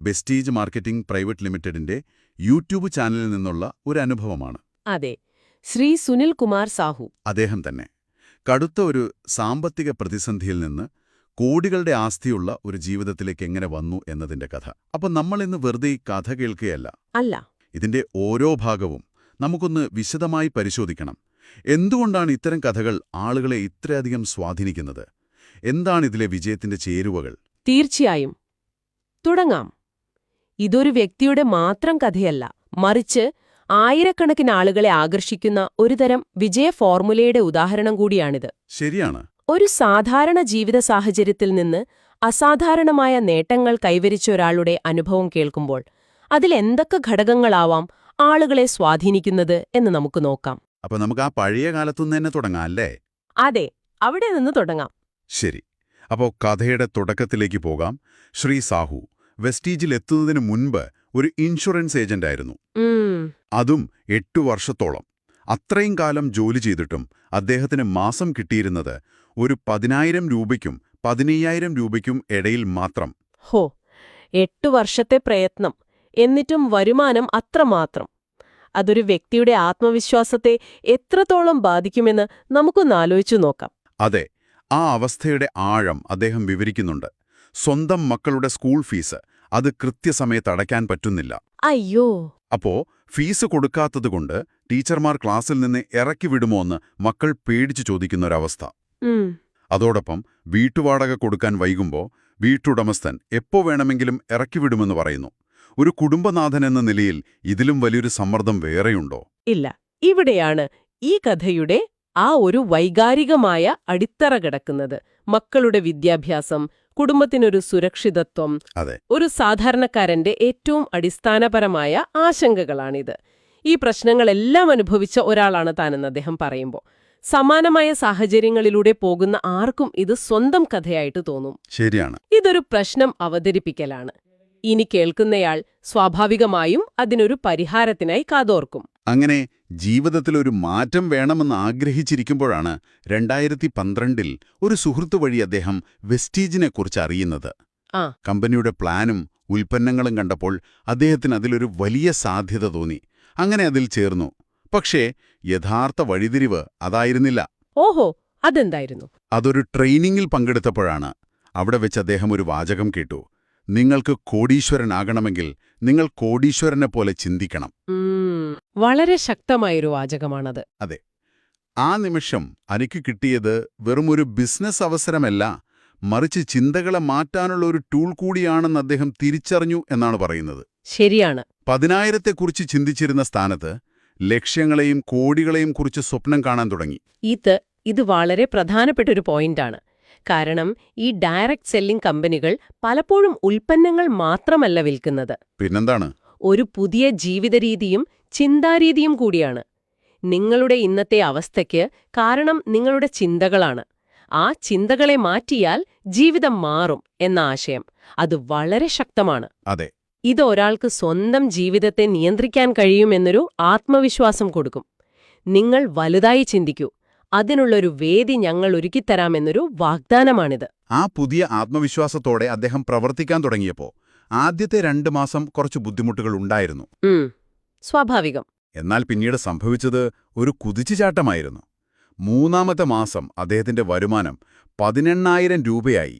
Vestige marketing private ലിമിറ്റഡിന്റെ YouTube ചാനലിൽ നിന്നുള്ള ഒരു അനുഭവമാണ്. അതെ, ശ്രീ സുനിൽ കുമാർ സാഹു. അദ്ദേഹം തന്നെ കടുത്ത ഒരു സാമ്പത്തിക പ്രതിസന്ധിയിൽ നിന്ന് കോടികളുടെ ആസ്തിയുള്ള ഒരു ജീവിതത്തിലേക്ക് എങ്ങനെ വന്നു എന്നതിന്റെ കഥ. അപ്പോൾ നമ്മളിന്ന് വെറുതെ ഈ കഥ കേൾക്കുകയല്ല, അല്ല, ഇതിന്റെ ഓരോ ഭാഗവും നമുക്കൊന്ന് വിശദമായി പരിശോധിക്കണം. എന്തുകൊണ്ടാണ് ഇത്തരം കഥകൾ ആളുകളെ ഇത്രയധികം സ്വാധീനിക്കുന്നത്? എന്താണ് ഇതിലെ വിജയത്തിന്റെ ചേരുവകൾ? തീർച്ചയായും. തുടങ്ങാം. ഇതൊരു വ്യക്തിയുടെ മാത്രം കഥയല്ല, മറിച്ച് ആയിരക്കണക്കിന് ആളുകളെ ആകർഷിക്കുന്ന ഒരുതരം വിജയ ഫോർമുലയുടെ ഉദാഹരണം കൂടിയാണിത്. ശരിയാണ്. ഒരു സാധാരണ ജീവിത സാഹചര്യത്തിൽ നിന്ന് അസാധാരണമായ നേട്ടങ്ങൾ കൈവരിച്ച ഒരാളുടെ അനുഭവം കേൾക്കുമ്പോൾ അതിലെന്തൊക്കെ ഘടകങ്ങളാവാം ആളുകളെ സ്വാധീനിക്കുന്നത് എന്ന് നമുക്ക് നോക്കാം. അപ്പൊ നമുക്ക് ആ പഴയ കാലത്തുനിന്ന് തന്നെ തുടങ്ങാം, അല്ലേ? അതെ, അവിടെ നിന്ന് തുടങ്ങാം. ശരി. അപ്പോൾ കഥയുടെ തുടക്കത്തിലേക്ക് പോകാം. ശ്രീ സാഹു വെസ്റ്റീജിൽ എത്തുന്നതിന് മുൻപ് ഒരു ഇൻഷുറൻസ് ഏജന്റായിരുന്നു. അതും 8 വർഷത്തോളം. അത്രയും കാലം ജോലി ചെയ്തിട്ടും അദ്ദേഹത്തിന് മാസം കിട്ടിയിരുന്നത് ഒരു 10,000 രൂപയ്ക്കും 15,000 രൂപയ്ക്കും ഇടയിൽ മാത്രം. ഹോ, 8 വർഷത്തെ പ്രയത്നം, എന്നിട്ടും വരുമാനം അത്രമാത്രം. അതൊരു വ്യക്തിയുടെ ആത്മവിശ്വാസത്തെ എത്രത്തോളം ബാധിക്കുമെന്ന് നമുക്കൊന്ന് ആലോചിച്ചു നോക്കാം. അതെ, ആ അവസ്ഥയുടെ ആഴം അദ്ദേഹം വിവരിക്കുന്നുണ്ട്. സ്വന്തം മക്കളുടെ സ്കൂൾ ഫീസ് അത് കൃത്യസമയത്ത് അടയ്ക്കാൻ പറ്റുന്നില്ല. അയ്യോ. അപ്പോ ഫീസ് കൊടുക്കാത്തതുകൊണ്ട് ടീച്ചർമാർ ക്ലാസ്സിൽ നിന്ന് ഇറക്കി വിടുമോ എന്ന് മക്കൾ പേടിച്ചു ചോദിക്കുന്നൊരവസ്ഥ. അതോടൊപ്പം വീട്ടുവാടക കൊടുക്കാൻ വൈകുമ്പോൾ വീട്ടുടമസ്ഥൻ എപ്പോ വേണമെങ്കിലും ഇറക്കിവിടുമെന്ന് പറയുന്നു. ഒരു കുടുംബനാഥൻ എന്ന നിലയിൽ ഇതിലും വലിയൊരു സമ്മർദ്ദം വേറെയുണ്ടോ? ഇല്ല. ഇവിടെയാണ് ഈ കഥയുടെ ആ ഒരു വൈകാരികമായ അടിത്തറ കിടക്കുന്നത്. മക്കളുടെ വിദ്യാഭ്യാസം, കുടുംബത്തിനൊരു സുരക്ഷിതത്വം, ഒരു സാധാരണക്കാരന്റെ ഏറ്റവും അടിസ്ഥാനപരമായ ആശങ്കകളാണിത്. ഈ പ്രശ്നങ്ങളെല്ലാം അനുഭവിച്ച ഒരാളാണ് താനെന്ന് അദ്ദേഹം പറയുമ്പോൾ സമാനമായ സാഹചര്യങ്ങളിലൂടെ പോകുന്ന ആർക്കും ഇത് സ്വന്തം കഥയായിട്ട് തോന്നും. ശരിയാണ്. ഇതൊരു പ്രശ്നം അവതരിപ്പിക്കലാണ്. ഇനി കേൾക്കുന്നയാൾ സ്വാഭാവികമായും അതിനൊരു പരിഹാരത്തിനായി കാതോർക്കും. അങ്ങനെ ജീവിതത്തിലൊരു മാറ്റം വേണമെന്ന് ആഗ്രഹിച്ചിരിക്കുമ്പോഴാണ് 2012 ഒരു സുഹൃത്തു വഴി അദ്ദേഹം വെസ്റ്റീജിനെക്കുറിച്ച് അറിയുന്നത്. കമ്പനിയുടെ പ്ലാനും ഉൽപ്പന്നങ്ങളും കണ്ടപ്പോൾ അദ്ദേഹത്തിന് അതിലൊരു വലിയ സാധ്യത തോന്നി. അങ്ങനെ അതിൽ ചേർന്നു. പക്ഷേ യഥാർത്ഥ വഴിതിരിവ് അതായിരുന്നില്ല. ഓഹോ, അതെന്തായിരുന്നു? അതൊരു ട്രെയിനിങ്ങിൽ പങ്കെടുത്തപ്പോഴാണ്. അവിടെ വെച്ച് അദ്ദേഹം ഒരു വാചകം കേട്ടു: നിങ്ങൾക്ക് കോടീശ്വരനാകണമെങ്കിൽ നിങ്ങൾ കോടീശ്വരനെ പോലെ ചിന്തിക്കണം. വളരെ ശക്തമായൊരു വാചകമാണത്. അതെ. ആ നിമിഷം എനിക്ക് കിട്ടിയത് വെറുമൊരു ബിസിനസ് അവസരമല്ല, മറിച്ച് ചിന്തകളെ മാറ്റാനുള്ള ഒരു ടൂൾ കൂടിയാണെന്ന് അദ്ദേഹം തിരിച്ചറിഞ്ഞു എന്നാണ് പറയുന്നത്. ശരിയാണ്. 10,000-ക്കുറിച്ച് ചിന്തിച്ചിരുന്ന സ്ഥാനത്ത് ലക്ഷ്യങ്ങളെയും കോടികളെയും കുറിച്ച് സ്വപ്നം കാണാൻ തുടങ്ങി. ഇത് വളരെ പ്രധാനപ്പെട്ടൊരു പോയിന്റാണ്. കാരണം ഈ ഡയറക്റ്റ് സെല്ലിംഗ് കമ്പനികൾ പലപ്പോഴും ഉൽപ്പന്നങ്ങൾ മാത്രമല്ല വിൽക്കുന്നത്. പിന്നെന്താണ്? ഒരു പുതിയ ജീവിതരീതിയും ചിന്താരീതിയും കൂടിയാണ്. നിങ്ങളുടെ ഇന്നത്തെ അവസ്ഥയ്ക്ക് കാരണം നിങ്ങളുടെ ചിന്തകളാണ്. ആ ചിന്തകളെ മാറ്റിയാൽ ജീവിതം മാറും എന്ന ആശയം അത് വളരെ ശക്തമാണ്. അതെ. ഇത് ഒരാൾക്ക് സ്വന്തം ജീവിതത്തെ നിയന്ത്രിക്കാൻ കഴിയുമെന്നൊരു ആത്മവിശ്വാസം കൊടുക്കും. നിങ്ങൾ വലുതായി ചിന്തിക്കൂ, അതിനുള്ളൊരു വേദി ഞങ്ങൾ ഒരുക്കിത്തരാമെന്നൊരു വാഗ്ദാനമാണിത്. ആ പുതിയ ആത്മവിശ്വാസത്തോടെ അദ്ദേഹം പ്രവർത്തിക്കാൻ തുടങ്ങിയപ്പോൾ ആദ്യത്തെ 2 മാസം കുറച്ച് ബുദ്ധിമുട്ടുകൾ ഉണ്ടായിരുന്നു. സ്വാഭാവികം. എന്നാൽ പിന്നീട് സംഭവിച്ചത് ഒരു കുതിച്ചുചാട്ടമായിരുന്നു. 3-ാമത്തെ മാസം അദ്ദേഹത്തിന്റെ വരുമാനം 18,000 രൂപയായി.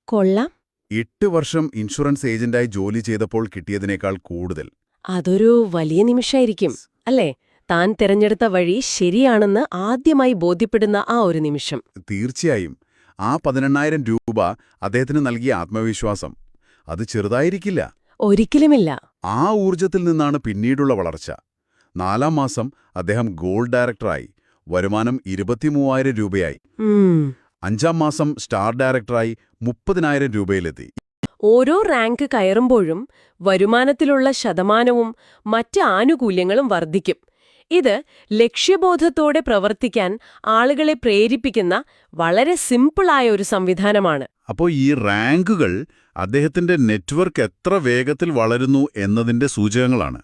കൊള്ളാം. 8 വർഷം ഇൻഷുറൻസ് ഏജന്റായി ജോലി ചെയ്തപ്പോൾ കിട്ടിയതിനേക്കാൾ കൂടുതൽ. അതൊരു വലിയ നിമിഷമായിരിക്കും, അല്ലേ? താൻ തിരഞ്ഞെടുത്ത വഴി ശരിയാണെന്ന് ആദ്യമായി ബോധ്യപ്പെടുന്ന ആ ഒരു നിമിഷം. തീർച്ചയായും. ആ 18,000 രൂപ അദ്ദേഹത്തിന് നൽകിയ ആത്മവിശ്വാസം അത് ചെറുതായിരിക്കില്ല. ഒരിക്കലുമില്ല. ആ ഊർജത്തിൽ നിന്നാണ് പിന്നീടുള്ള വളർച്ച. 4-ാം മാസം അദ്ദേഹം ഗോൾഡ് ഡയറക്ടറായി. വരുമാനം 23,000 രൂപയായി. 5-ാം മാസം സ്റ്റാർ ഡയറക്ടറായി 30,000 രൂപയിലെത്തി. ഓരോ റാങ്ക് കയറുമ്പോഴും വരുമാനത്തിലുള്ള ശതമാനവും മറ്റ് ആനുകൂല്യങ്ങളും വർദ്ധിക്കും. ഇത് ലക്ഷ്യബോധത്തോടെ പ്രവർത്തിക്കാൻ ആളുകളെ പ്രേരിപ്പിക്കുന്ന വളരെ സിമ്പിളായ ഒരു സംവിധാനമാണ്. അപ്പോൾ ഈ റാങ്കുകൾ അദ്ദേഹത്തിന്റെ നെറ്റ്വർക്ക് എത്ര വേഗത്തിൽ വളരുന്നു എന്നതിന്റെ സൂചകങ്ങളാണ്.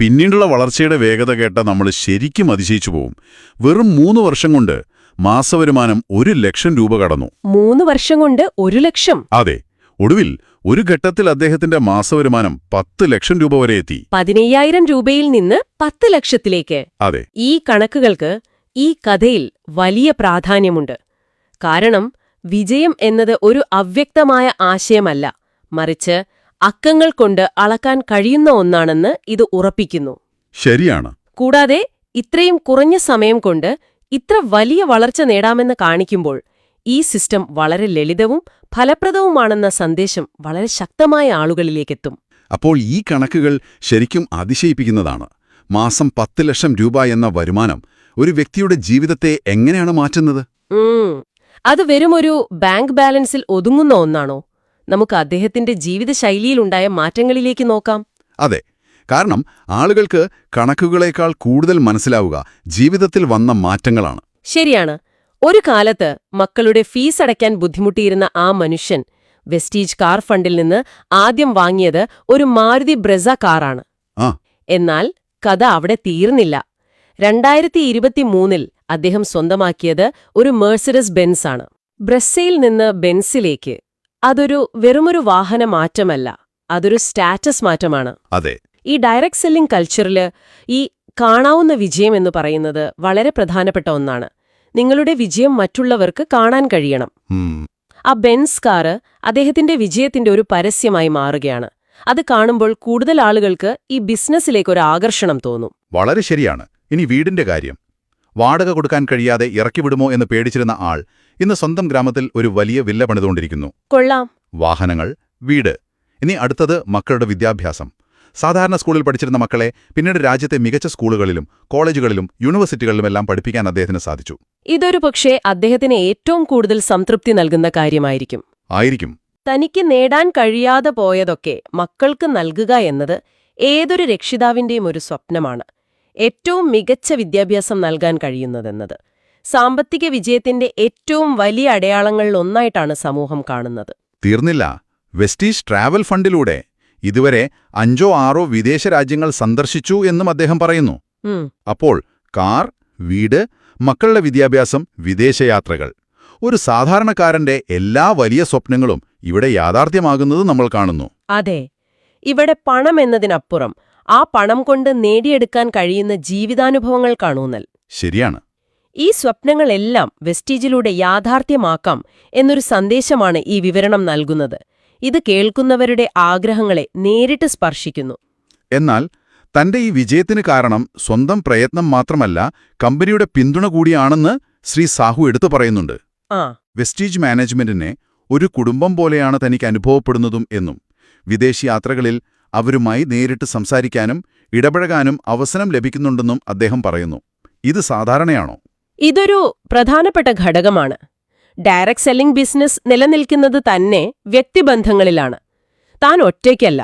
പിന്നീടുള്ള വളർച്ചയുടെ വേഗത കേട്ട നമ്മൾ ശരിക്കും അതിശയിച്ചു പോവും. വെറും 3 വർഷം കൊണ്ട് മാസവരുമാനം 1 ലക്ഷം രൂപ കടന്നു. 3 വർഷം കൊണ്ട് 1 ലക്ഷം? അതെ. ഒടുവിൽ ഒരു ഘട്ടത്തിൽ അദ്ദേഹത്തിന്റെ മാസവരുമാനം 10 ലക്ഷം രൂപ വരെ എത്തി. 15,000 രൂപയിൽ നിന്ന് 10 ലക്ഷത്തിലേക്ക്. അതെ. ഈ കണക്കുകൾക്ക് ഈ കഥയിൽ വലിയ പ്രാധാന്യമുണ്ട്. കാരണം വിജയം എന്നത് ഒരു അവ്യക്തമായ ആശയമല്ല, മറിച്ച് അക്കങ്ങൾ കൊണ്ട് അളക്കാൻ കഴിയുന്ന ഒന്നാണെന്ന് ഇത് ഉറപ്പിക്കുന്നു. ശരിയാണ്. കൂടാതെ ഇത്രയും കുറഞ്ഞ സമയം കൊണ്ട് ഇത്ര വലിയ വളർച്ച നേടാമെന്ന് കാണിക്കുമ്പോൾ ഈ സിസ്റ്റം വളരെ ലളിതവും ഫലപ്രദവുമാണെന്ന സന്ദേശം വളരെ ശക്തമായ ആളുകളിലേക്കെത്തും. അപ്പോൾ ഈ കണക്കുകൾ ശരിക്കും അതിശയിപ്പിക്കുന്നതാണ്. മാസം 10 ലക്ഷം രൂപ എന്ന വരുമാനം ഒരു വ്യക്തിയുടെ ജീവിതത്തെ എങ്ങനെയാണ് മാറ്റുന്നത്? അത് വെറുമൊരു ബാങ്ക് ബാലൻസിൽ ഒതുങ്ങുന്ന ഒന്നാണോ? നമുക്ക് അദ്ദേഹത്തിന്റെ ജീവിതശൈലിയിലുണ്ടായ മാറ്റങ്ങളിലേക്ക് നോക്കാം. അതെ. കാരണം ആളുകൾക്ക് കണക്കുകളേക്കാൾ കൂടുതൽ മനസ്സിലാവുക ജീവിതത്തിൽ വന്ന മാറ്റങ്ങളാണ്. ശരിയാണ്. ഒരു കാലത്ത് മക്കളുടെ ഫീസ് അടയ്ക്കാൻ ബുദ്ധിമുട്ടിയിരുന്ന ആ മനുഷ്യൻ വെസ്റ്റീജ് കാർ ഫണ്ടിൽ നിന്ന് ആദ്യം വാങ്ങിയത് ഒരു മാരുതി ബ്രെസ കാറാണ്. എന്നാൽ കഥ അവിടെ തീർന്നില്ല. 2023-ൽ അദ്ദേഹം സ്വന്തമാക്കിയത് ഒരു മെഴ്സിഡസ് ബെൻസ് ആണ്. ബ്രെസ്സയിൽ നിന്ന് ബെൻസിലേക്ക്. അതൊരു വെറുമൊരു വാഹന മാറ്റമല്ല, അതൊരു സ്റ്റാറ്റസ് മാറ്റമാണ്. അതെ. ഈ ഡയറക്ട് സെല്ലിംഗ് കൾച്ചറില് ഈ കാണാവുന്ന വിജയം എന്ന് പറയുന്നത് വളരെ പ്രധാനപ്പെട്ട ഒന്നാണ്. നിങ്ങളുടെ വിജയം മറ്റുള്ളവർക്ക് കാണാൻ കഴിയണം. ആ ബെൻസ് കാറ് അദ്ദേഹത്തിന്റെ വിജയത്തിന്റെ ഒരു പരസ്യമായി മാറുകയാണ്. അത് കാണുമ്പോൾ കൂടുതൽ ആളുകൾക്ക് ഈ ബിസിനസ്സിലേക്കൊരു ആകർഷണം തോന്നും. വളരെ ശരിയാണ്. ഇനി വീടിന്റെ കാര്യം. വാടക കൊടുക്കാൻ കഴിയാതെ ഇറക്കിവിടുമോ എന്ന് പേടിച്ചിരുന്ന ആൾ ഇന്ന് സ്വന്തം ഗ്രാമത്തിൽ ഒരു വലിയ വില്ല പണിതുകൊണ്ടിരിക്കുന്നു. കൊള്ളാം. വാഹനങ്ങൾ, വീട്. ഇനി അടുത്തത് മക്കളുടെ വിദ്യാഭ്യാസം. സാധാരണ സ്കൂളിൽ പഠിച്ചിരുന്ന മക്കളെ പിന്നീട് രാജ്യത്തെ മികച്ച സ്കൂളുകളിലും കോളേജുകളിലും യൂണിവേഴ്സിറ്റികളിലുമെല്ലാം പഠിപ്പിക്കാൻ അദ്ദേഹത്തിന് സാധിച്ചു. ഇതൊരു പക്ഷേ അദ്ദേഹത്തിന് ഏറ്റവും കൂടുതൽ സംതൃപ്തി നൽകുന്ന കാര്യമായിരിക്കും. തനിക്ക് നേടാൻ കഴിയാതെ പോയതൊക്കെ മക്കൾക്ക് നൽകുക എന്നത് ഏതൊരു രക്ഷിതാവിന്റെയും ഒരു സ്വപ്നമാണ്. ഏറ്റവും മികച്ച വിദ്യാഭ്യാസം നൽകാൻ കഴിയുന്നതെന്നത് സാമ്പത്തിക വിജയത്തിന്റെ ഏറ്റവും വലിയ അടയാളങ്ങളിലൊന്നായിട്ടാണ് സമൂഹം കാണുന്നത്. തീർന്നില്ല. വെസ്റ്റീജ് ട്രാവൽ ഫണ്ടിലൂടെ ഇതുവരെ 5 or 6 വിദേശ രാജ്യങ്ങൾ സന്ദർശിച്ചു എന്നും അദ്ദേഹം പറയുന്നു. അപ്പോൾ കാർ, വീട്, മക്കളുടെ വിദ്യാഭ്യാസം, വിദേശയാത്രകൾ. ഒരു സാധാരണക്കാരന്റെ എല്ലാ വലിയ സ്വപ്നങ്ങളും ഇവിടെ യാഥാർത്ഥ്യമാകുന്നത് നമ്മൾ കാണുന്നു. അതെ. ഇവിടെ പണം എന്നതിനപ്പുറം ആ പണം കൊണ്ട് നേടിയെടുക്കാൻ കഴിയുന്ന ജീവിതാനുഭവങ്ങൾ കാണൂന്നൽ. ശരിയാണ്. ഈ സ്വപ്നങ്ങളെല്ലാം വെസ്റ്റീജിലൂടെ യാഥാർത്ഥ്യമാക്കാം എന്നൊരു സന്ദേശമാണ് ഈ വിവരണം നൽകുന്നത്. ഇത് കേൾക്കുന്നവരുടെ ആഗ്രഹങ്ങളെ നേരിട്ട് സ്പർശിക്കുന്നു. എന്നാൽ തന്റെ ഈ വിജയത്തിന് കാരണം സ്വന്തം പ്രയത്നം മാത്രമല്ല, കമ്പനിയുടെ പിന്തുണ കൂടിയാണെന്ന് ശ്രീ സാഹു എടുത്തു പറയുന്നുണ്ട്. വെസ്റ്റീജ് മാനേജ്മെന്റിനെ ഒരു കുടുംബം പോലെയാണ് തനിക്ക് അനുഭവപ്പെടുന്നതും എന്നും വിദേശയാത്രകളിൽ അവരുമായി നേരിട്ട് സംസാരിക്കാനും ഇടപഴകാനും അവസരം ലഭിക്കുന്നുണ്ടെന്നും അദ്ദേഹം പറയുന്നു. ഇത് സാധാരണയാണോ? ഇതൊരു പ്രധാനപ്പെട്ട ഘടകമാണ്. ഡയറക്ട് സെല്ലിംഗ് ബിസിനസ് നിലനിൽക്കുന്നത് തന്നെ വ്യക്തിബന്ധങ്ങളിലാണ്. താൻ ഒറ്റയ്ക്കല്ല.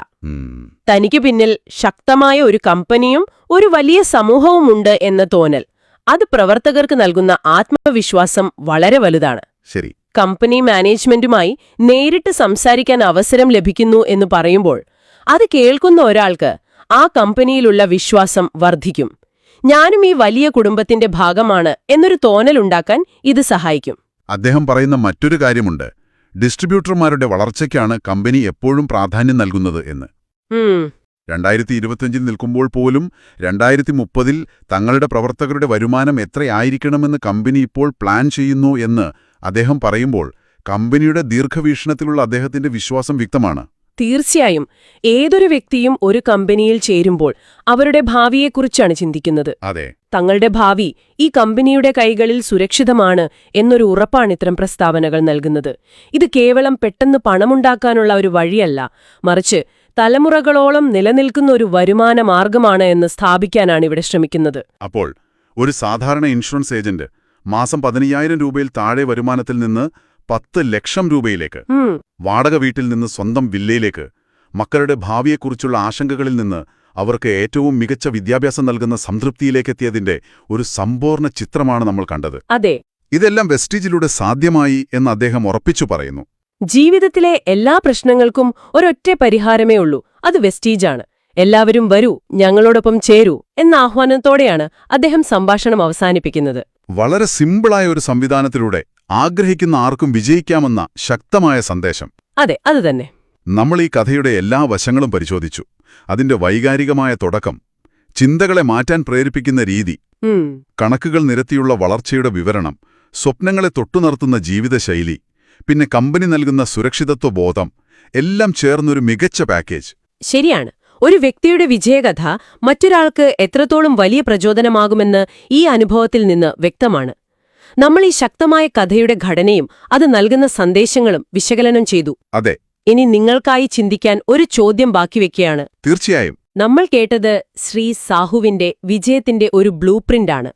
തനിക്ക് പിന്നിൽ ശക്തമായ ഒരു കമ്പനിയും ഒരു വലിയ സമൂഹവുമുണ്ട് എന്ന തോന്നൽ, അത് പ്രവർത്തകർക്ക് നൽകുന്ന ആത്മവിശ്വാസം വളരെ വലുതാണ്. ശരി. കമ്പനി മാനേജ്മെന്റുമായി നേരിട്ട് സംസാരിക്കാൻ അവസരം ലഭിക്കുന്നു എന്ന് പറയുമ്പോൾ അത് കേൾക്കുന്ന ഒരാൾക്ക് ആ കമ്പനിയിലുള്ള വിശ്വാസം വർദ്ധിക്കും. ഞാനും ഈ വലിയ കുടുംബത്തിന്റെ ഭാഗമാണ് എന്നൊരു തോന്നലുണ്ടാക്കാൻ ഇത് സഹായിക്കും. അദ്ദേഹം പറയുന്ന മറ്റൊരു കാര്യമുണ്ട്. ഡിസ്ട്രിബ്യൂട്ടർമാരുടെ വളർച്ചയ്ക്കാണ് കമ്പനി എപ്പോഴും പ്രാധാന്യം നൽകുന്നത് എന്ന്. 2025 നിൽക്കുമ്പോൾ പോലും 2030 തങ്ങളുടെ പ്രവർത്തകരുടെ വരുമാനം എത്രയായിരിക്കണമെന്ന് കമ്പനി ഇപ്പോൾ പ്ലാൻ ചെയ്യുന്നു എന്ന് അദ്ദേഹം പറയുമ്പോൾ കമ്പനിയുടെ ദീർഘവീക്ഷണത്തിലുള്ള അദ്ദേഹത്തിന്റെ വിശ്വാസം വ്യക്തമാണ്. തീർച്ചയായും. ഏതൊരു വ്യക്തിയും ഒരു കമ്പനിയിൽ ചേരുമ്പോൾ അവരുടെ ഭാവിയെക്കുറിച്ചാണ് ചിന്തിക്കുന്നത്. അതെ. തങ്ങളുടെ ഭാവി ഈ കമ്പനിയുടെ കൈകളിൽ സുരക്ഷിതമാണ് എന്നൊരു ഉറപ്പാണ് ഇത്തരം പ്രസ്താവനകൾ നൽകുന്നത്. ഇത് കേവലം പെട്ടെന്ന് പണമുണ്ടാക്കാനുള്ള ഒരു വഴിയല്ല, മറിച്ച് തലമുറകളോളം നിലനിൽക്കുന്ന ഒരു വരുമാന മാർഗമാണ് എന്ന് സ്ഥാപിക്കാനാണ് ഇവിടെ ശ്രമിക്കുന്നത്. അപ്പോൾ ഒരു സാധാരണ ഇൻഷുറൻസ് ഏജന്റ് മാസം 15,000 രൂപയിൽ താഴെ വരുമാനത്തിൽ നിന്ന് 10 ലക്ഷം രൂപയിലേക്ക്, വാടക വീട്ടിൽ നിന്ന് സ്വന്തം വില്ലയിലേക്ക്, മക്കളുടെ ഭാവിയെക്കുറിച്ചുള്ള ആശങ്കകളിൽ നിന്ന് അവർക്ക് ഏറ്റവും മികച്ച വിദ്യാഭ്യാസം നൽകുന്ന സംതൃപ്തിയിലേക്കെത്തിയതിന്റെ ഒരു സമ്പൂർണ്ണ ചിത്രമാണ് നമ്മൾ കണ്ടത്. അതെ. ഇതെല്ലാം വെസ്റ്റീജിലൂടെ സാധ്യമായി എന്ന് അദ്ദേഹം ഉറപ്പിച്ചു പറയുന്നു. ജീവിതത്തിലെ എല്ലാ പ്രശ്നങ്ങൾക്കും ഒരൊറ്റ പരിഹാരമേ ഉള്ളൂ, അത് വെസ്റ്റീജാണ്. എല്ലാവരും വരൂ, ഞങ്ങളോടൊപ്പം ചേരൂ എന്ന ആഹ്വാനത്തോടെയാണ് അദ്ദേഹം സംഭാഷണം അവസാനിപ്പിക്കുന്നത്. വളരെ സിമ്പിളായ ഒരു സംവിധാനത്തിലൂടെ ആഗ്രഹിക്കുന്ന ആർക്കും വിജയിക്കാമെന്ന ശക്തമായ സന്ദേശം. അതെ, അതുതന്നെ. നമ്മൾ ഈ കഥയുടെ എല്ലാ വശങ്ങളും പരിശോധിച്ചു. അതിന്റെ വൈകാരികമായ തുടക്കം, ചിന്തകളെ മാറ്റാൻ പ്രേരിപ്പിക്കുന്ന രീതി, കണക്കുകൾ നിരത്തിയുള്ള വളർച്ചയുടെ വിവരണം, സ്വപ്നങ്ങളെ തൊട്ടുനിർത്തുന്ന ജീവിതശൈലി, പിന്നെ കമ്പനി നൽകുന്ന സുരക്ഷിതത്വ ബോധം, എല്ലാം ചേർന്നൊരു മികച്ച പാക്കേജ്. ശരിയാണ്. ഒരു വ്യക്തിയുടെ വിജയകഥ മറ്റൊരാൾക്ക് എത്രത്തോളം വലിയ പ്രചോദനമാകുമെന്ന് ഈ അനുഭവത്തിൽ നിന്ന് വ്യക്തമാണ്. നമ്മൾ ഈ ശക്തമായ കഥയുടെ ഘടനയും അത് നൽകുന്ന സന്ദേശങ്ങളും വിശകലനം ചെയ്തു. അതെ. ഇനി നിങ്ങൾക്കായി ചിന്തിക്കാൻ ഒരു ചോദ്യം ബാക്കിവെക്കുകയാണ്. തീർച്ചയായും. നമ്മൾ കേട്ടത് ശ്രീ സാഹുവിന്റെ വിജയത്തിന്റെ ഒരു ബ്ലൂ പ്രിന്റാണ്.